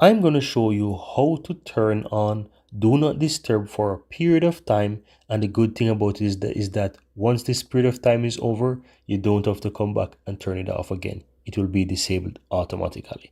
I'm going to show you how to turn on Do Not Disturb for a period of time. And the good thing about it is that once this period of time is over, you don't have to come back and turn it off again. It will be disabled automatically.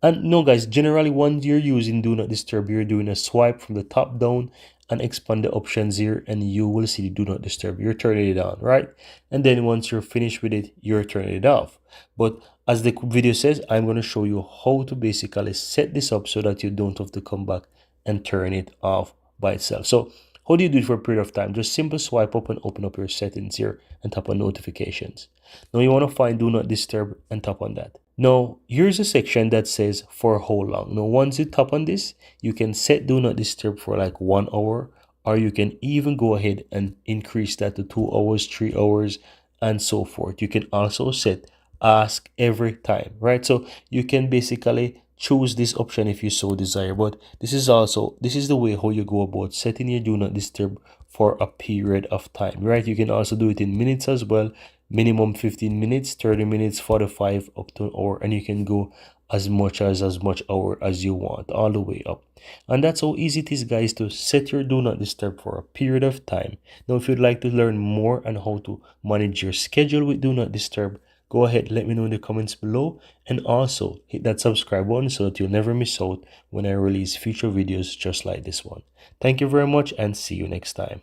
And no, guys, generally once you're using Do Not Disturb, you're doing a swipe from the top down and expand the options here, and you will see the Do Not Disturb. You're turning it on, right? And then once you're finished with it, you're turning it off. But as the video says, I'm going to show you how to basically set this up so that you don't have to come back and turn it off by itself. So how do you do it for a period of time? Just simple swipe up and open up your settings here and tap on notifications. Now you want to find Do Not Disturb and tap on that. Now here's a section that says for how long. Now once you tap on this, you can set Do Not Disturb for like 1 hour, or you can even go ahead and increase that to 2 hours, 3 hours, and so forth. You can also set ask every time, right? So you can basically choose this option if you so desire, but this is the way how you go about setting your Do Not Disturb for a period of time, right? You can also do it in minutes as well, minimum 15 minutes, 30 minutes, 45 up to an hour, and you can go as much hour as you want, all the way up. And that's how easy it is, guys, to set your Do Not Disturb for a period of time. Now if you'd like to learn more on how to manage your schedule with Do Not Disturb, go ahead, let me know in the comments below, and also hit that subscribe button so that you'll never miss out when I release future videos just like this one. Thank you very much, and see you next time.